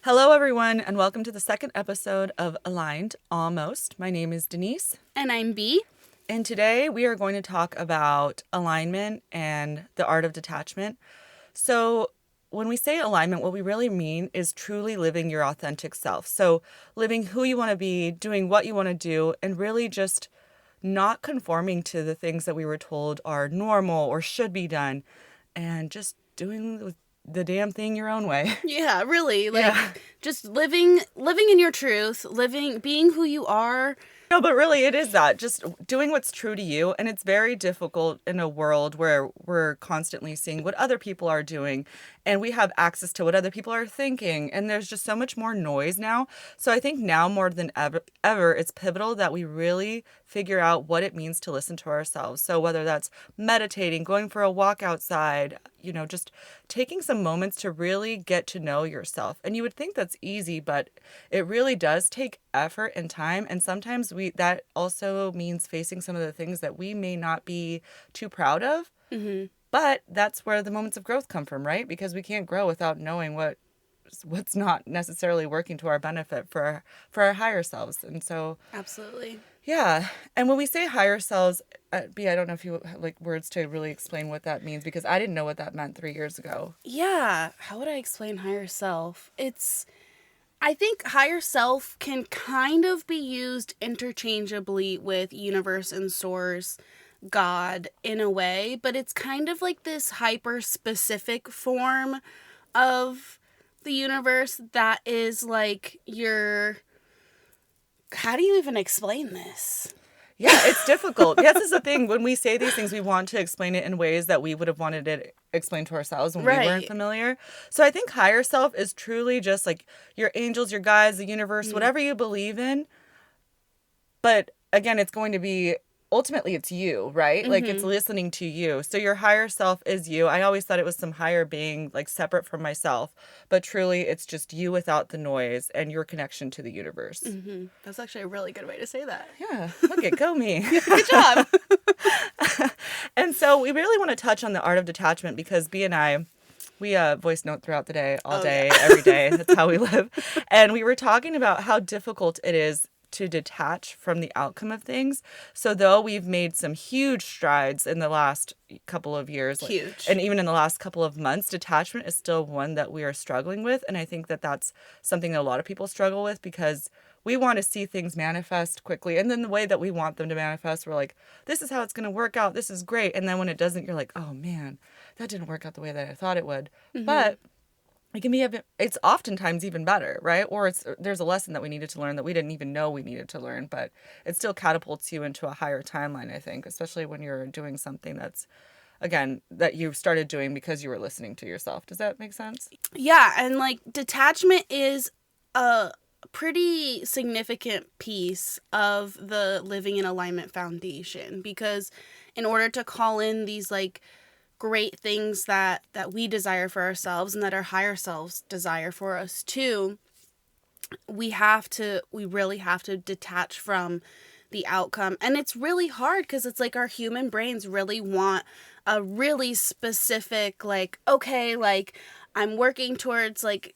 Hello, everyone, and welcome to the second episode of Aligned Almost. My name is Denise, And I'm B. and today we are going to talk about alignment and the art of detachment. So, when we say alignment, what we really mean is truly living your authentic self. So, living who you want to be, doing what you want to do, and really just not conforming to the things that we were told are normal or should be done, and just doing the damn thing your own way. Yeah, really. Yeah. Just living in your truth, being who you are. No, but really it is that, just doing what's true to you. And it's very difficult in a world where we're constantly seeing what other people are doing and we have access to what other people are thinking. And there's just so much more noise now. So I think now more than ever, it's pivotal that we really figure out what it means to listen to ourselves. So whether that's meditating, going for a walk outside, just taking some moments to really get to know yourself. And you would think that's easy, but it really does take effort and time. And sometimes that also means facing some of the things that we may not be too proud of. Mm-hmm. But that's where the moments of growth come from, right? Because we can't grow without knowing what's not necessarily working to our benefit for our higher selves. And so, Absolutely. yeah. And when we say higher selves, B, I don't know if you like words to really explain what that means, because I didn't know what that meant 3 years ago. Yeah. How would I explain higher self? I think higher self can kind of be used interchangeably with universe and source, God in a way, but it's kind of like this hyper specific form of the universe that is like how do you even explain this? Yeah, it's difficult. Yes, is the thing. When we say these things, we want to explain it in ways that we would have wanted it explained to ourselves when we weren't Right. familiar. So I think higher self is truly just like your angels, your guides, the universe, whatever you believe in. But again, it's going to be ultimately it's you, right? Like it's listening to you. So your higher self is you. I always thought it was some higher being like separate from myself, but truly it's just you without the noise and your connection to the universe. Mm-hmm. That's actually a really good way to say that. Yeah, look at go me. Good job. And so we really want to touch on the art of detachment because B and I, we voice note throughout the day, all day, every day. That's how we live. And we were talking about how difficult it is to detach from the outcome of things. So though we've made some huge strides in the last couple of years, Huge. and even in the last couple of months, detachment is still one that we are struggling with. And I think that that's something that a lot of people struggle with because we want to see things manifest quickly. And then the way that we want them to manifest, we're like, this is how it's going to work out. This is great. And then when it doesn't, you're like, oh man, that didn't work out the way that I thought it would. But it can be, it's oftentimes even better, right? Or there's a lesson that we needed to learn that we didn't even know we needed to learn, but it still catapults you into a higher timeline, I think, especially when you're doing something that's, again, that you started doing because you were listening to yourself. Does that make sense? Yeah, and like detachment is a pretty significant piece of the living in alignment foundation because in order to call in these like great things that we desire for ourselves and that our higher selves desire for us too, we really have to detach from the outcome. And it's really hard because it's like our human brains really want a really specific, like, okay, like I'm working towards like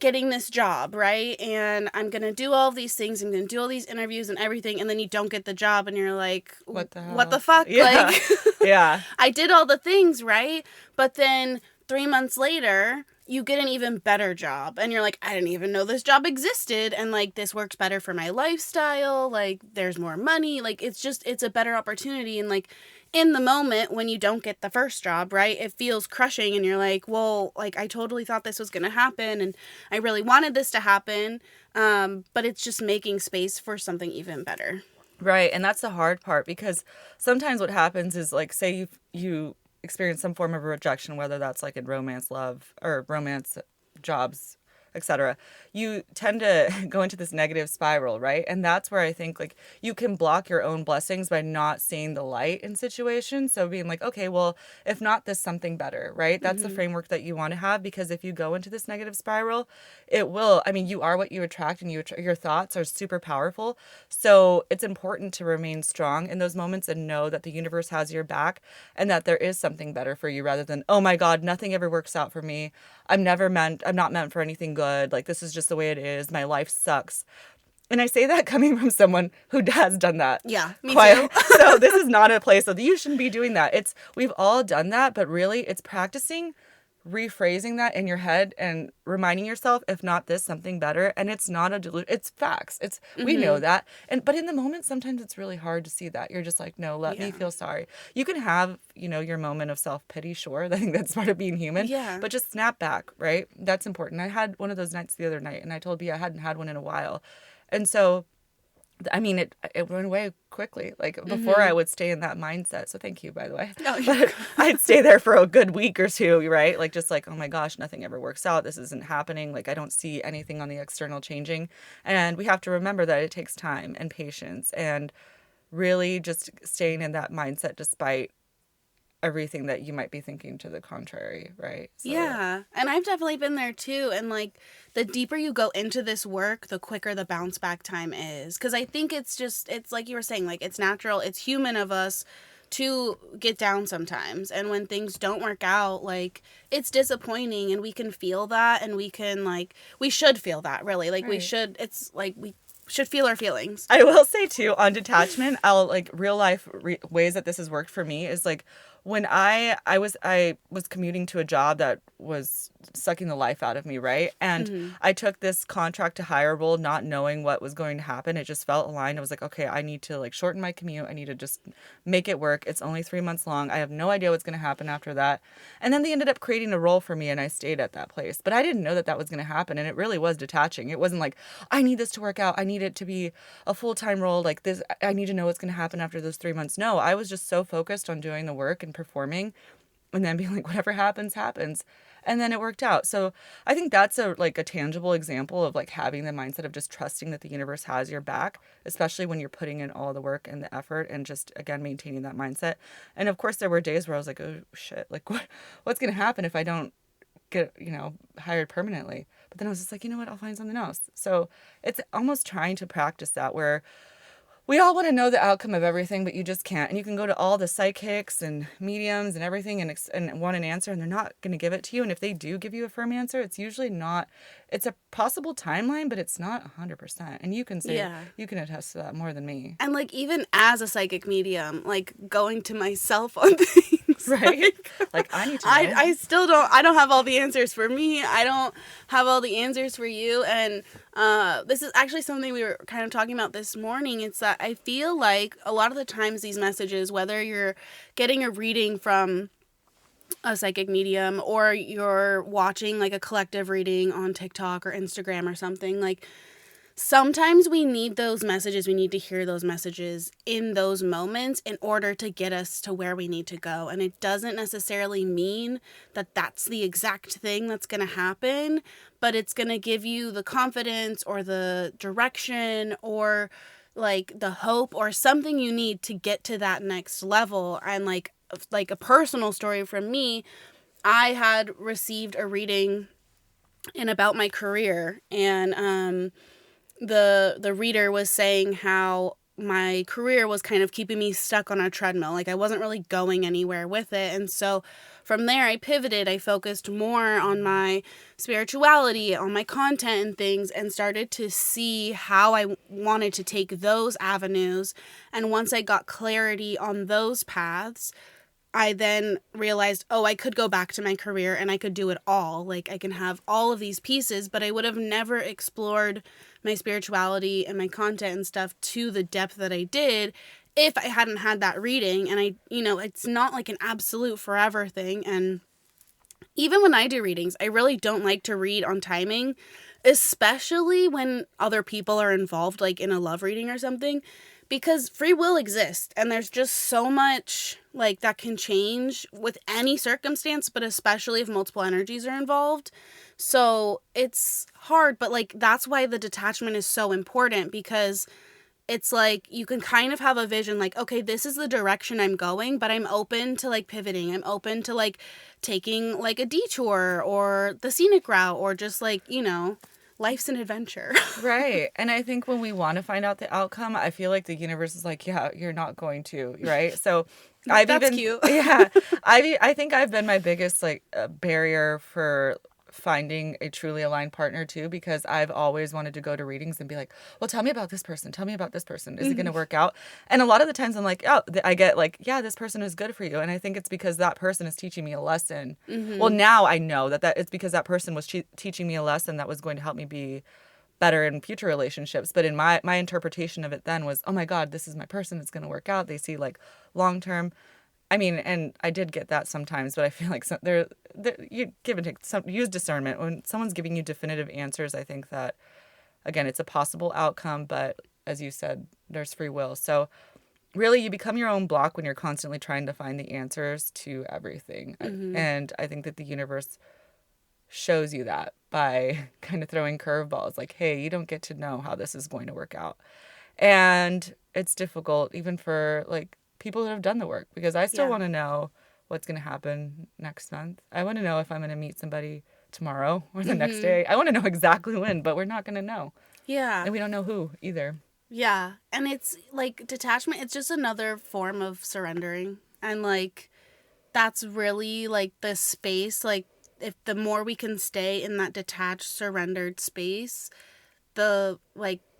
getting this job, right? And I'm going to do all of these things. I'm going to do all these interviews and everything. And then you don't get the job and you're like, What the hell? What the fuck? Yeah. Like, Yeah. I did all the things, right? But then 3 months later, you get an even better job. And you're like, I didn't even know this job existed. And like, this works better for my lifestyle. Like, there's more money. Like, it's a better opportunity. And like, in the moment when you don't get the first job, right, it feels crushing and you're like, well, like I totally thought this was going to happen and I really wanted this to happen, but it's just making space for something even better. Right, and that's the hard part because sometimes what happens is like say you experience some form of rejection, whether that's like in romance, love, or romance, jobs, etc. You tend to go into this negative spiral, right? And that's where I think like you can block your own blessings by not seeing the light in situations. So being like, okay, well, if not this, something better, right? That's the framework that you want to have, because if you go into this negative spiral, it will, I mean, you are what you attract, and your thoughts are super powerful. So it's important to remain strong in those moments and know that the universe has your back and that there is something better for you, rather than, oh my God, nothing ever works out for me. I'm not meant for anything good. good. Like, this is just the way it is. My life sucks. And I say that coming from someone who has done that. Yeah, me Quite. too. So this is not a place of you shouldn't be doing that. We've all done that, but really it's practicing rephrasing that in your head and reminding yourself, if not this, something better. And it's not a delusion. It's facts. We know that. But in the moment, sometimes it's really hard to see that. You're just like, no, let me Yeah. feel sorry. You can have, your moment of self-pity, sure. I think that's part of being human. Yeah. But just snap back, right? That's important. I had one of those nights the other night, and I told B I hadn't had one in a while. And so I mean, it went away quickly. Like, before I would stay in that mindset. So thank you, by the way. Oh, But I'd stay there for a good week or two, right? Like, just like, oh my gosh, nothing ever works out. This isn't happening. Like, I don't see anything on the external changing. And we have to remember that it takes time and patience and really just staying in that mindset despite everything that you might be thinking to the contrary, right? So, yeah. And I've definitely been there too. And like the deeper you go into this work, the quicker the bounce back time is. Because I think it's like you were saying, like it's natural, it's human of us to get down sometimes. And when things don't work out, like it's disappointing and we can feel that and we can we should feel that really. Like right. we should feel our feelings. I will say too, on detachment, I'll like real life ways that this has worked for me is like when I was commuting to a job that was sucking the life out of me, right? And I took this contract to hire role not knowing what was going to happen. It just felt aligned. I was like, okay, I need to like shorten my commute. I need to just make it work. It's only 3 months long. I have no idea what's going to happen after that. And then they ended up creating a role for me and I stayed at that place. But I didn't know that that was going to happen. And it really was detaching. It wasn't like, I need this to work out. I need it to be a full-time role like this. I need to know what's going to happen after those 3 months. No, I was just so focused on doing the work and performing and then being like, whatever happens, happens. And then it worked out. So I think that's a tangible example of like having the mindset of just trusting that the universe has your back, especially when you're putting in all the work and the effort and just, again, maintaining that mindset. And of course, there were days where I was like, oh, shit, like what's going to happen if I don't get, hired permanently? But then I was just like, you know what, I'll find something else. So it's almost trying to practice that where we all want to know the outcome of everything, but you just can't. And you can go to all the psychics and mediums and everything and want an answer, and they're not going to give it to you. And if they do give you a firm answer, it's usually not. It's a possible timeline, but it's not 100%. And you can say, you can attest to that more than me. And like even as a psychic medium, like going to myself on things, right? Like I need to know. I don't have all the answers for me. I don't have all the answers for you. And this is actually something we were kind of talking about this morning. It's that I feel like a lot of the times these messages, whether you're getting a reading from a psychic medium or you're watching like a collective reading on TikTok or Instagram or something, like sometimes we need those messages. We need to hear those messages in those moments in order to get us to where we need to go. And it doesn't necessarily mean that that's the exact thing that's going to happen, but it's going to give you the confidence or the direction or like the hope or something you need to get to that next level. And like a personal story from me, I had received a reading in about my career, and the reader was saying how my career was kind of keeping me stuck on a treadmill. Like I wasn't really going anywhere with it. And so from there I pivoted. I focused more on my spirituality, on my content and things, and started to see how I wanted to take those avenues. And once I got clarity on those paths, I then realized, oh, I could go back to my career and I could do it all. Like I can have all of these pieces, but I would have never explored my spirituality and my content and stuff to the depth that I did if I hadn't had that reading. And it's not like an absolute forever thing. And even when I do readings, I really don't like to read on timing, especially when other people are involved, like in a love reading or something. Because free will exists and there's just so much like that can change with any circumstance, but especially if multiple energies are involved. So it's hard, but like that's why the detachment is so important, because it's like you can kind of have a vision like, okay, this is the direction I'm going, but I'm open to like pivoting. I'm open to like taking like a detour or the scenic route or just like, life's an adventure. Right. And I think when we want to find out the outcome, I feel like the universe is like, yeah, you're not going to, right? So That's cute. Yeah. I think I've been my biggest like barrier for finding a truly aligned partner too, because I've always wanted to go to readings and be like, well, tell me about this person. Tell me about this person. Is it going to work out? And a lot of the times I'm like, oh, I get like, yeah, this person is good for you. And I think it's because that person is teaching me a lesson. Well, now I know that it's because that person was teaching me a lesson that was going to help me be better in future relationships. But in my interpretation of it then was, oh my God, this is my person. It's going to work out. They see like long term. I mean, and I did get that sometimes, but I feel like you give and take. Use discernment when someone's giving you definitive answers. I think that again, it's a possible outcome, but as you said, there's free will. So really, you become your own block when you're constantly trying to find the answers to everything. And I think that the universe shows you that by kind of throwing curveballs, like, hey, you don't get to know how this is going to work out. And it's difficult even for like people that have done the work, because I still Yeah. want to know what's going to happen next month. I want to know if I'm going to meet somebody tomorrow or the next day. I want to know exactly when, but we're not going to know. Yeah. And we don't know who either. Yeah. And it's like detachment, it's just another form of surrendering. And like that's really like the space, like if the more we can stay in that detached, surrendered space,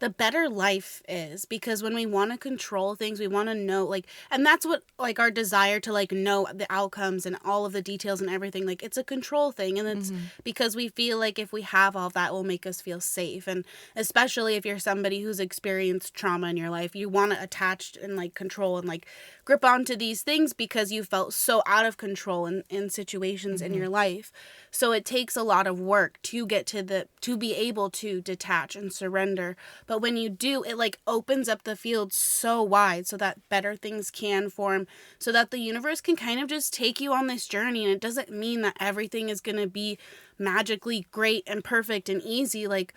the better life is, because when we want to control things, we want to know, like, and that's what like our desire to like know the outcomes and all of the details and everything, like it's a control thing, and it's because we feel like if we have all that, it will make us feel safe. And especially if you're somebody who's experienced trauma in your life, you want to attach and like control and like grip onto these things because you felt so out of control in situations in your life. So it takes a lot of work to get to be able to detach and surrender. But when you do, it like opens up the field so wide so that better things can form, so that the universe can kind of just take you on this journey. And it doesn't mean that everything is going to be magically great and perfect and easy. Like,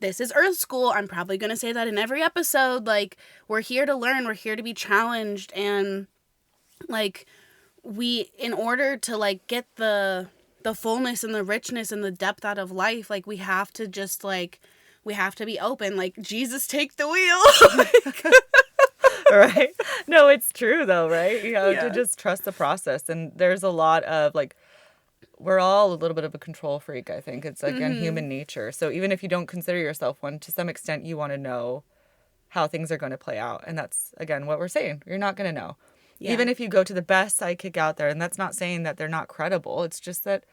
this is Earth School. I'm probably going to say that in every episode. Like, we're here to learn, we're here to be challenged. And like, in order to like get the fullness and the richness and the depth out of life, like we have to just like, we have to be open, like, Jesus, take the wheel. Right? No, it's true though, right? You have to Yeah. just trust the process. And there's a lot of like, we're all a little bit of a control freak, I think. It's like in human nature. So even if you don't consider yourself one, to some extent you want to know how things are going to play out. And that's, again, what we're saying. You're not going to know. Yeah. Even if you go to the best psychic out there, and that's not saying that they're not credible. It's just that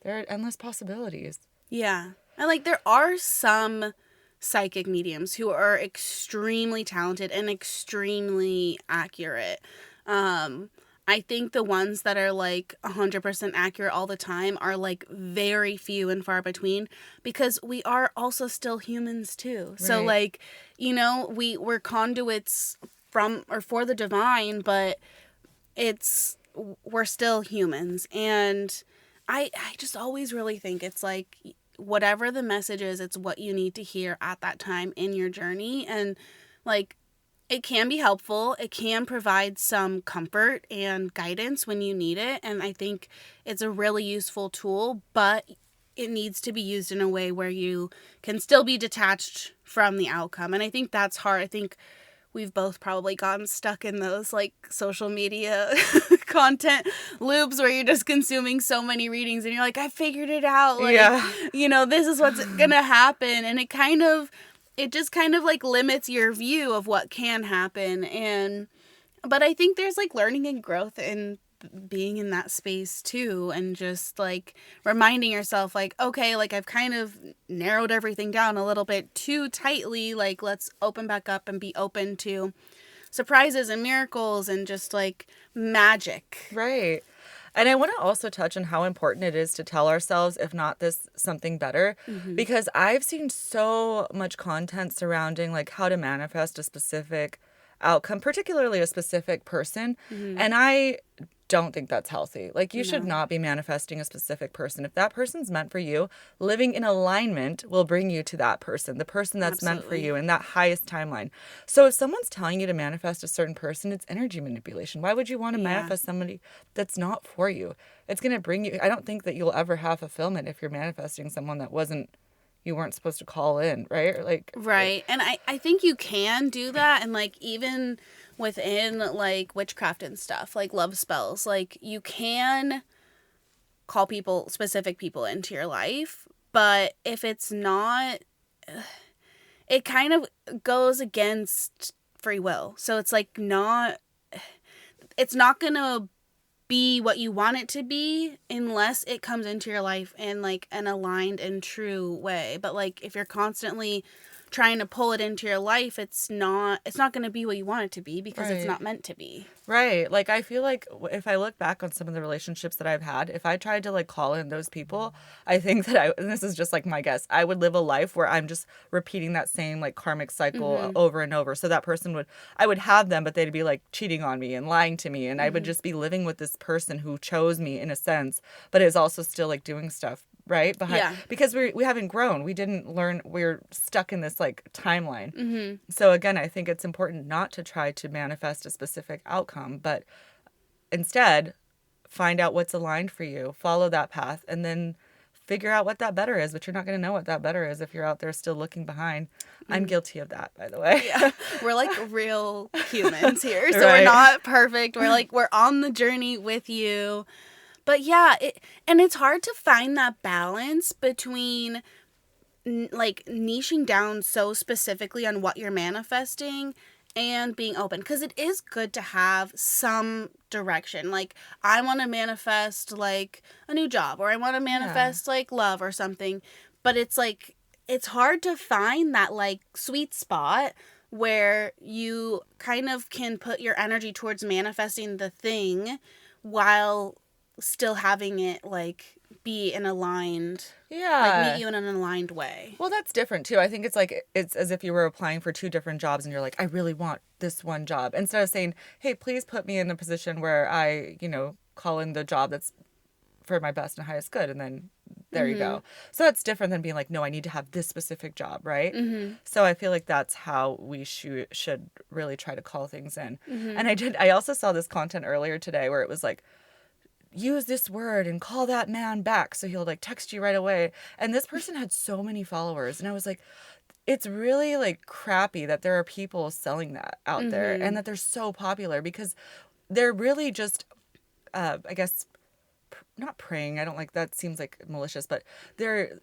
there are endless possibilities. Yeah. And like there are some psychic mediums who are extremely talented and extremely accurate. I think the ones that are like 100% accurate all the time are like very few and far between, because we are also still humans too. So Right. like, you know, we're conduits from or for the divine, but we're still humans. And I just always really think it's like whatever the message is, it's what you need to hear at that time in your journey. And like, it can be helpful. It can provide some comfort and guidance when you need it. And I think it's a really useful tool, but it needs to be used in a way where you can still be detached from the outcome. And I think that's hard. I think we've both probably gotten stuck in those like social media content loops where you're just consuming so many readings and you're like, I figured it out. Like, Yeah. you know, this is what's gonna happen. And it just kind of like limits your view of what can happen. But I think there's like learning and growth in being in that space too, and just like reminding yourself like, okay, like I've kind of narrowed everything down a little bit too tightly, like let's open back up and be open to surprises and miracles and just like magic. Right. And I want to also touch on how important it is to tell ourselves, if not this, something better, because I've seen so much content surrounding like how to manifest a specific outcome, particularly a specific person. And I don't think that's healthy. Like, you should No. not be manifesting a specific person. If that person's meant for you, living in alignment will bring you to that person, the person that's meant for Absolutely. you in that highest timeline. So if someone's telling you to manifest a certain person, it's energy manipulation. Why would you want to Yeah. manifest somebody that's not for you? It's going to bring you, I don't think that you'll ever have fulfillment if you're manifesting someone that you weren't supposed to call in, right? Or like, Right. And I think you can do that. And like even within like witchcraft and stuff, like love spells, like you can call specific people into your life. But if it's not, it kind of goes against free will. So it's like it's not going to be what you want it to be unless it comes into your life in like an aligned and true way. But like if you're constantly trying to pull it into your life, it's not going to be what you want it to be because it's Right. not meant to be. Right. Like, I feel like if I look back on some of the relationships that I've had, if I tried to like call in those people, I think that and this is just like my guess, I would live a life where I'm just repeating that same like karmic cycle Mhm. over and over. So that person I would have them, but they'd be like cheating on me and lying to me. And I would Mhm. just be living with this person who chose me in a sense, but is also still like doing stuff right behind, Yeah. because we haven't grown, we didn't learn, we're stuck in this like timeline. Mhm. So again, I think it's important not to try to manifest a specific outcome, but instead find out what's aligned for you, follow that path, and then figure out what that better is. But you're not going to know what that better is if you're out there still looking behind. I'm Mhm. guilty of that, by the way. Yeah. We're like real humans here. So we're Right. not perfect. We're on the journey with you. But yeah, and it's hard to find that balance between like niching down so specifically on what you're manifesting and being open, because it is good to have some direction. Like I want to manifest like a new job, or I want to Yeah. manifest like love or something, but it's like it's hard to find that like sweet spot where you kind of can put your energy towards manifesting the thing while still having it like be an aligned, like meet Yeah. you in an aligned way. Well, that's different too. I think it's like it's as if you were applying for two different jobs and you're like, I really want this one job. Instead of saying, hey, please put me in a position where I, call in the job that's for my best and highest good, and then there you Mhm. go. So that's different than being like, no, I need to have this specific job, right? Mhm. So I feel like that's how we should really try to call things in. Mhm. And I also saw this content earlier today where it was like, use this word and call that man back so he'll like text you right away. And this person had so many followers, and I was like, it's really like crappy that there are people selling that out there and Mhm. that they're so popular, because they're really just I guess not preying. I don't like that, seems like malicious, but they're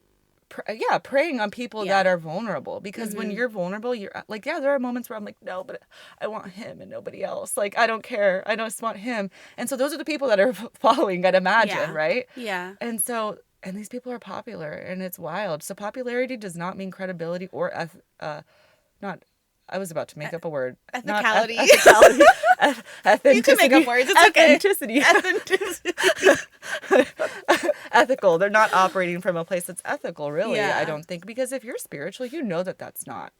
yeah, preying on people Yeah. that are vulnerable, because when Mhm. you're vulnerable, you're like, yeah, there are moments where I'm like, no, but I want him and nobody else. Like, I don't care. I just want him. And so those are the people that are following, I'd imagine, Yeah. right? Yeah. And so, and these people are popular, and it's wild. So popularity does not mean credibility or not. I was about to make up a word. Not Ethicality. ethicality. You can make up Authenticity. words. It's okay. Authenticity. Authenticity. Ethical. They're not operating from a place that's ethical, really, I Yeah. don't think. Because if you're spiritual, you know that that's not,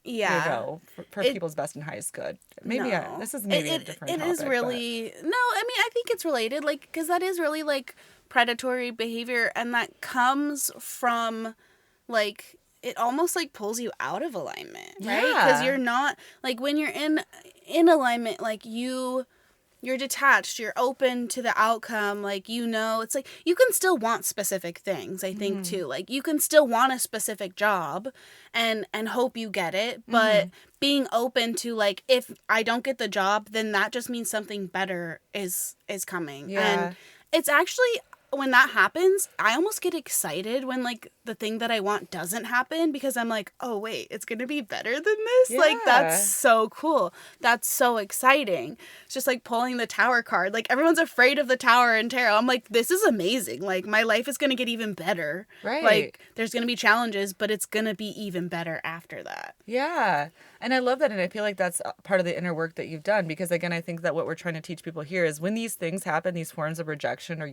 Yeah. for It people's best and highest good. Maybe no. this is It maybe a it, different it is topic, but really no. I mean, I think it's related, like because that is really like predatory behavior, and that comes from like it almost like pulls you out of alignment, right? Because yeah. you're not like when you're in alignment, like you're detached, you're open to the outcome, like it's like you can still want specific things, I think Mm-hmm. too. Like you can still want a specific job and hope you get it, but Mm-hmm. being open to like if I don't get the job, then that just means something better is coming. And Yeah. it's actually when that happens, I almost get excited when like the thing that I want doesn't happen, because I'm like, oh wait, it's gonna be better than this. Like that's Yeah. so cool. That's so exciting. It's just like pulling the tower card. Like everyone's afraid of the tower in tarot. I'm like, this is amazing. Like my life is gonna get even better. Right. Like there's gonna be challenges, but it's gonna be even better after that. Yeah. And I love that. And I feel like that's part of the inner work that you've done. Because again, I think that what we're trying to teach people here is when these things happen, these forms of rejection, or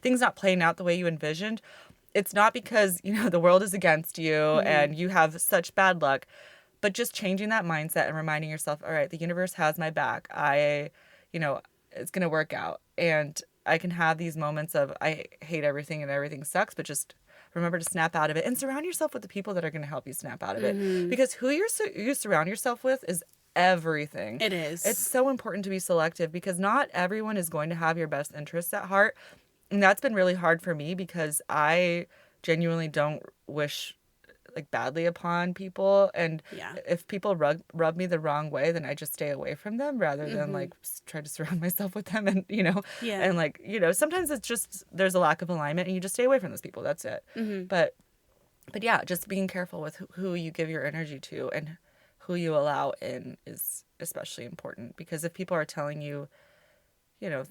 things not playing out the way you envisioned, it's not because, the world is against you Mm-hmm. and you have such bad luck, but just changing that mindset and reminding yourself, all right, the universe has my back. It's going to work out. And I can have these moments of I hate everything and everything sucks, but just remember to snap out of it and surround yourself with the people that are going to help you snap out of it. Mm-hmm. Because who you surround yourself with is everything. It It's is. so important to be selective, because not everyone is going to have your best interests at heart. And that's been really hard for me, because I genuinely don't wish like badly upon people, and Yeah. if people rub me the wrong way, then I just stay away from them rather than Mm-hmm. like try to surround myself with them, and Yeah. and like sometimes it's just there's a lack of alignment and you just stay away from those people. That's it. Mm-hmm. But yeah, just being careful with who you give your energy to and who you allow in is especially important, because if people are telling you, you know,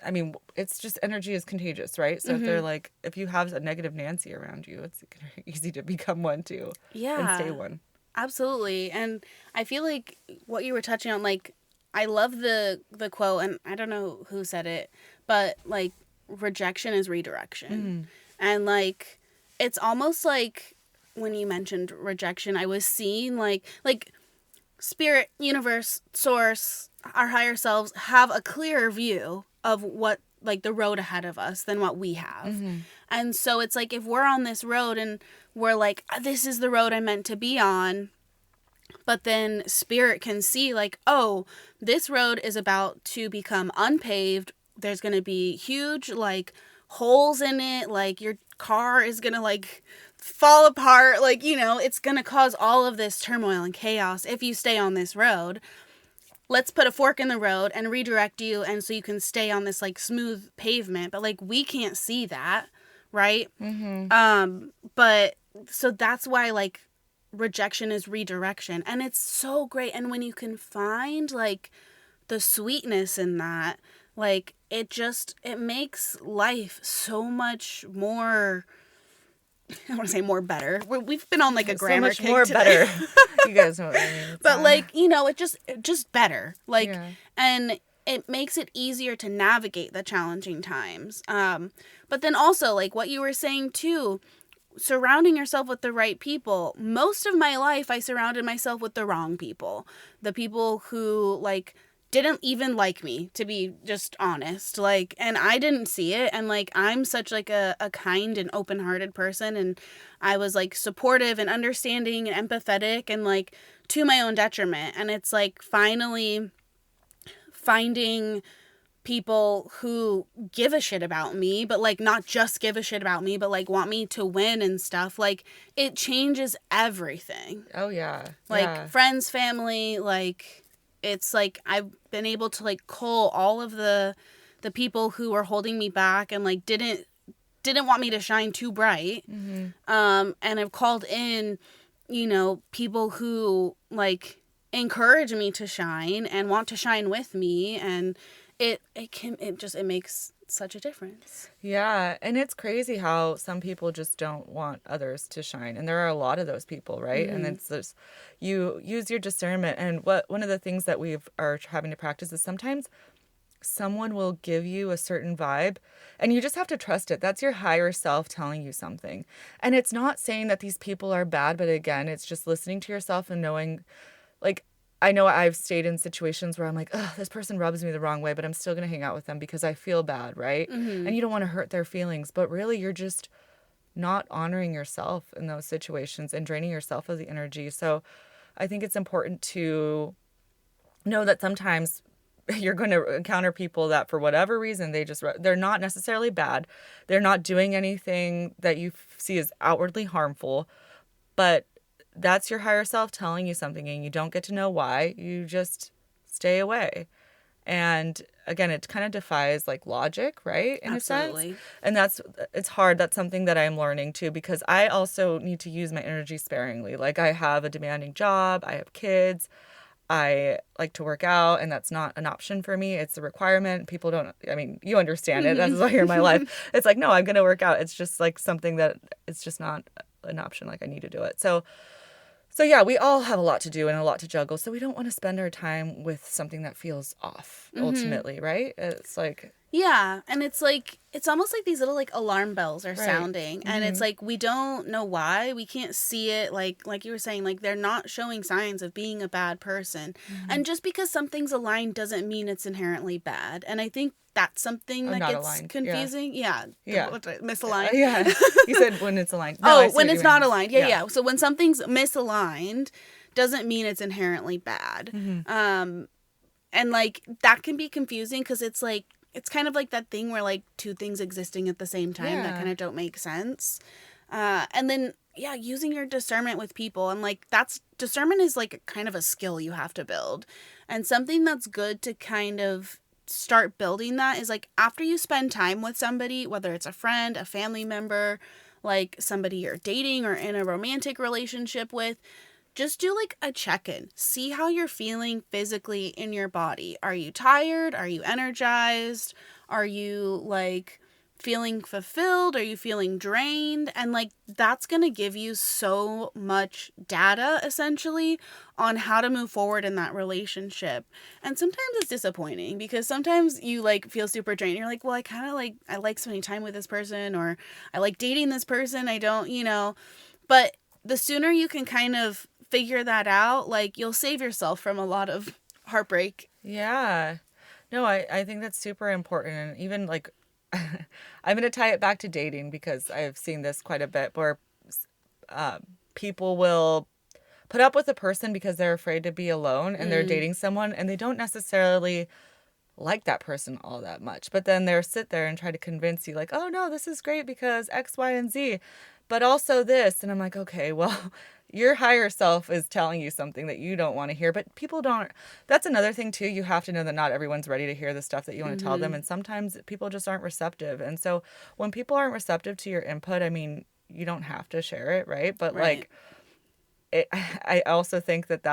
I mean, it's just energy is contagious, right? So if they're Mm-hmm. like, if you have a negative Nancy around you, it's easy to become one too and stay Yeah. one. Absolutely. And I feel like what you were touching on, like, I love the quote, and I don't know who said it, but like, rejection is redirection. Mm. And like, it's almost like when you mentioned rejection, I was seeing like spirit, universe, source, our higher selves have a clearer view of what like the road ahead of us than what we have. Mm-hmm. And so it's like if we're on this road and we're like, this is the road I'm meant to be on, but then spirit can see like, oh, this road is about to become unpaved. There's going to be huge like holes in it, like your car is going to like fall apart, like, it's going to cause all of this turmoil and chaos if you stay on this road. Let's put a fork in the road and redirect you, and so you can stay on this like smooth pavement. But like we can't see that, right? Mm-hmm. But so that's why like rejection is redirection, and it's so great. And when you can find like the sweetness in that, like it makes life so much more, I want to say more better. We've been on like a So grammar much kick more today. better. You guys know what I mean. But like, it just better. Like, Yeah. and it makes it easier to navigate the challenging times. But then also like what you were saying too, surrounding yourself with the right people. Most of my life I surrounded myself with the wrong people. The people who like didn't even like me, to be just honest. Like, and I didn't see it, and like I'm such like a kind and open-hearted person, and I was like supportive and understanding and empathetic, and like to my own detriment. And it's like finally finding people who give a shit about me, but like not just give a shit about me, but like want me to win and stuff. Like it changes everything. Oh yeah. Like Yeah. friends, family, like it's like I've been able to like cull all of the people who were holding me back and like didn't want me to shine too bright. Mm-hmm. And I've called in, people who like encourage me to shine and want to shine with me, and it makes such a difference. Yeah, and it's crazy how some people just don't want others to shine, and there are a lot of those people, right? And Mm-hmm. it's just you use your discernment, and one of the things that we are having to practice is sometimes someone will give you a certain vibe, and you just have to trust it. That's your higher self telling you something, and it's not saying that these people are bad, but again, it's just listening to yourself and knowing, like. I know I've stayed in situations where I'm like, oh, this person rubs me the wrong way, but I'm still going to hang out with them because I feel bad, right? Mm-hmm. And you don't want to hurt their feelings, but really you're just not honoring yourself in those situations and draining yourself of the energy. So I think it's important to know that sometimes you're going to encounter people that for whatever reason they're not necessarily bad. They're not doing anything that you see as outwardly harmful, but that's your higher self telling you something and you don't get to know why. You just stay away. And again, it kind of defies like logic, right? In a sense. Absolutely. And it's hard. That's something that I'm learning too, because I also need to use my energy sparingly. Like I have a demanding job, I have kids, I like to work out, and that's not an option for me. It's a requirement. People don't, I mean, you understand it. That's why you're in my life. It's like, no, I'm going to work out. It's just like something that it's just not an option. Like I need to do it. So yeah, we all have a lot to do and a lot to juggle. So we don't want to spend our time with something that feels off Mm-hmm. ultimately, right? It's like, Yeah, and it's almost like these little like alarm bells are right. sounding, and it's Mm-hmm. like we don't know why, we can't see it, like you were saying, like they're not showing signs of being a bad person. Mm-hmm. And just because something's aligned doesn't mean it's inherently bad. And I think that's something Oh, that not gets aligned. Yeah. confusing. Yeah, Yeah. misaligned. Yeah. You said when it's aligned. No, I Oh, see when what you it's not mean. aligned. Yeah, Yeah. yeah. So when something's misaligned doesn't mean it's inherently bad. Mm-hmm. And like that can be confusing because it's kind of like that thing where like two things existing at the same time that Yeah. kind of don't make sense. And then yeah, using your discernment with people. And like, that's discernment is like kind of a skill you have to build. And something that's good to kind of start building that is like after you spend time with somebody, whether it's a friend, a family member, like somebody you're dating or in a romantic relationship with, just do like a check in. See how you're feeling physically in your body. Are you tired? Are you energized? Are you like feeling fulfilled? Are you feeling drained? And like that's going to give you so much data essentially on how to move forward in that relationship. And sometimes it's disappointing because sometimes you like feel super drained. You're like, well, I kind of like, I like spending time with this person, or I like dating this person. I don't, but the sooner you can kind of figure that out, like you'll save yourself from a lot of heartbreak. Yeah. No, I think that's super important. And even like, I'm going to tie it back to dating because I've seen this quite a bit where uh, people will put up with a person because they're afraid to be alone and they're dating someone and they don't necessarily like that person all that much. But then they'll sit there and try to convince you, like, oh no, this is great because X, Y, and Z, but also this. And I'm like, okay, well, your higher self is telling you something that you don't want to hear. But people don't. That's another thing, too. You have to know that not everyone's ready to hear the stuff that you want to tell them. And sometimes people just aren't receptive. And so when people aren't receptive to your input, I mean, you don't have to share it, right? But Right. like, I also think that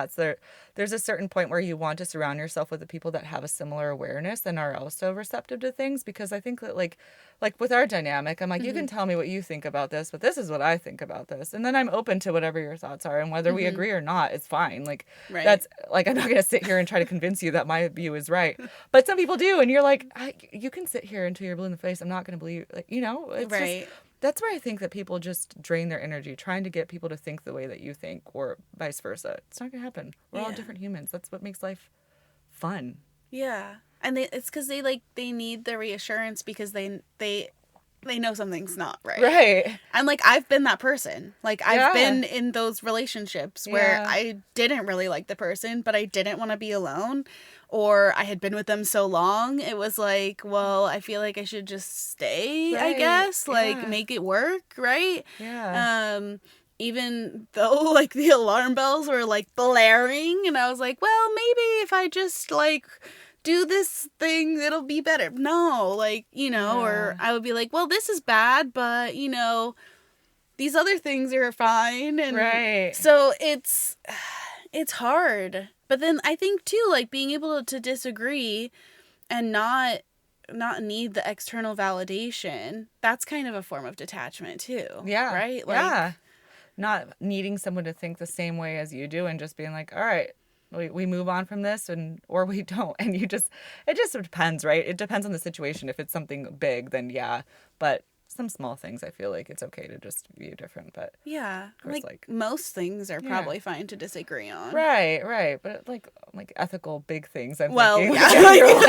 there's a certain point where you want to surround yourself with the people that have a similar awareness and are also receptive to things, because I think that like with our dynamic, I'm like, you can tell me what you think about this, but this is what I think about this. And then I'm open to whatever your thoughts are, and whether we agree or not, it's fine. Like Right. that's like, I'm not going to sit here and try to convince you that my view is right. But some people do, and you're like, you can sit here until you're blue in the face. I'm not going to believe, like, it's just, Right. that's where I think that people just drain their energy trying to get people to think the way that you think, or vice versa. It's not going to happen. We're all Yeah. different humans. That's what makes life fun. Yeah. And it's because they need the reassurance because they know something's not right. Right. And like I've been that person. Like I've Yeah. been in those relationships where Yeah. I didn't really like the person, but I didn't want to be alone, or I had been with them so long. It was like, well, I feel like I should just stay, I Right. guess, like Yeah. make it work, right? Yeah. Um Even though like the alarm bells were like blaring and I was like, well, maybe if I just like do this thing, it'll be better. No, like, or Yeah. I would be like, well, this is bad, but, these other things are fine. And Right. so it's hard. But then I think too, like being able to disagree and not need the external validation, that's kind of a form of detachment too, Yeah. right? Like, Yeah. Not needing someone to think the same way as you do and just being like, all right, we move on from this, and or we don't. And it just depends, right? It depends on the situation. If it's something big, then yeah. But some small things, I feel like it's okay to just view different. But yeah, of course, like, most things are yeah. probably fine to disagree on. Right, right. But like ethical big things, I'm Well, thinking. yeah. Like, you're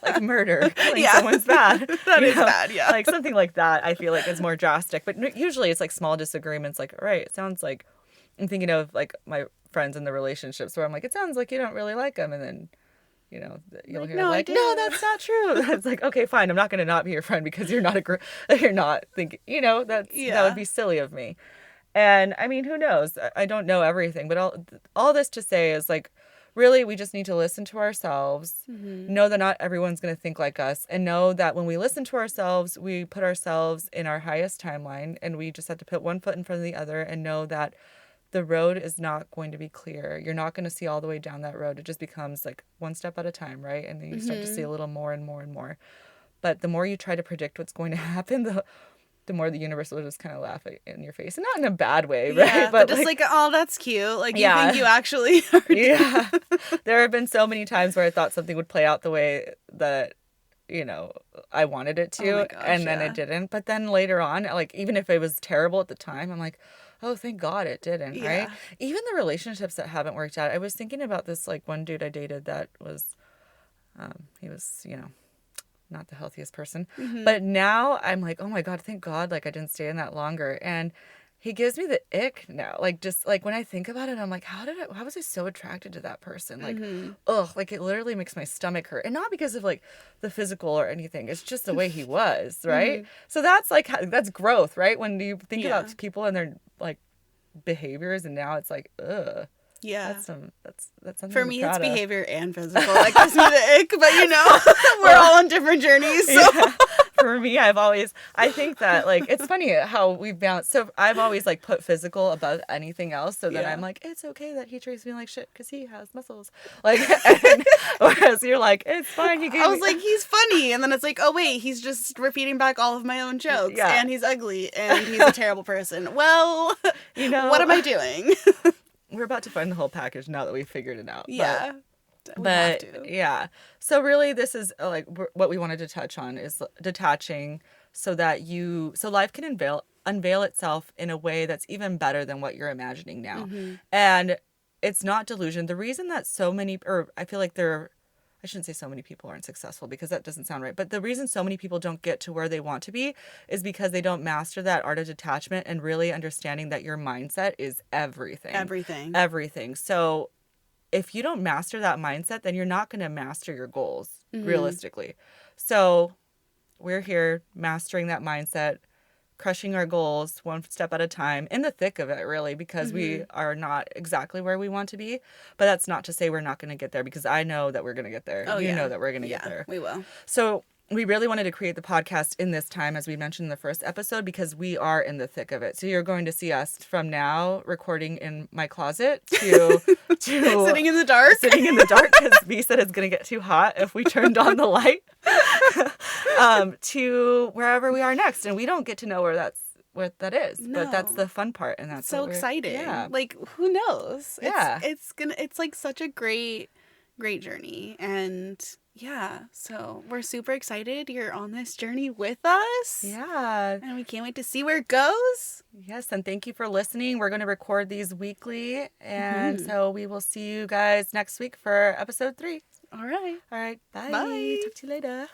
like murder, killing Yeah. someone's bad. That is bad, yeah. Like something like that, I feel like is more drastic. But usually it's like small disagreements. Like, all right, it sounds like, I'm thinking of like my friends in the relationships where I'm like, it sounds like you don't really like them, and then you'll Like, hear no, I like, do. no, that's not true. That's like, okay, fine, I'm not going to not be your friend because you're not you're not thinking, that Yeah. would be silly of me. And I mean, who knows? I don't know everything, but all this to say is like, really, we just need to listen to ourselves, know that not everyone's going to think like us, and know that when we listen to ourselves, we put ourselves in our highest timeline, and we just have to put one foot in front of the other and know that the road is not going to be clear. You're not going to see all the way down that road. It just becomes like one step at a time, right? And then you start to see a little more and more and more. But the more you try to predict what's going to happen, the more the universe will just kind of laugh in your face. And not in a bad way, right? Yeah, but just like, oh, that's cute. Like, you Yeah. think you actually are. Yeah. There have been so many times where I thought something would play out the way that, I wanted it to, Oh my gosh, and then yeah. it didn't. But then later on, like, even if it was terrible at the time, I'm like, oh, thank God it didn't, Yeah. right? Even the relationships that haven't worked out. I was thinking about this, like, one dude I dated that was, he was, not the healthiest person. But now I'm like, oh my God, thank God, like, I didn't stay in that longer. And he gives me the ick now. Like, just like when I think about it, I'm like, how was I so attracted to that person? Like, ugh, like it literally makes my stomach hurt. And not because of like the physical or anything. It's just the way he was, right? So that's like, that's growth, right? When you think Yeah. about people and they're like behaviors, and now it's like, ugh, Yeah. that's something For to be me, it's proud of. behavior and physical. That gives me the ick, but we're all on different journeys, so. Yeah. For me, I think that, like, it's funny how we've bounced. So I've always, like, put physical above anything else. So then I'm Yeah. like, it's okay that he treats me like shit because he has muscles. Like, and, whereas you're like, it's fine. He gave I was me, like, he's funny, and then it's like, oh wait, he's just repeating back all of my own jokes, yeah, and he's ugly, and he's a terrible person. Well, you what am know, I doing? we're about to find the whole package now that we've figured it out. Yeah, we have But to. yeah. So really this is like what we wanted to touch on is detaching so that so life can unveil itself in a way that's even better than what you're imagining now. Mm-hmm. And it's not delusion. The reason that so many, or I feel like I shouldn't say so many people aren't successful because that doesn't sound right. But the reason so many people don't get to where they want to be is because they don't master that art of detachment and really understanding that your mindset is everything. Everything. Everything. So if you don't master that mindset, then you're not going to master your goals realistically. So we're here mastering that mindset, crushing our goals one step at a time, in the thick of it, really, because we are not exactly where we want to be. But that's not to say we're not going to get there, because I know that we're going to get there. Oh, you yeah. know that we're going to Yeah, get there. we will. So we really wanted to create the podcast in this time, as we mentioned in the first episode, because we are in the thick of it. So you're going to see us from now recording in my closet to Sitting in the dark. Sitting in the dark because V said it's going to get too hot if we turned on the light, to wherever we are next. And we don't get to know what that is. No. But that's the fun part. And that's so exciting. Yeah. Like, who knows? Yeah. It's like such a great journey. And yeah, so we're super excited you're on this journey with us. Yeah. And we can't wait to see where it goes. Yes, and thank you for listening. We're going to record these weekly, and so we will see you guys next week for episode 3. All right. All right, bye. Bye. Talk to you later.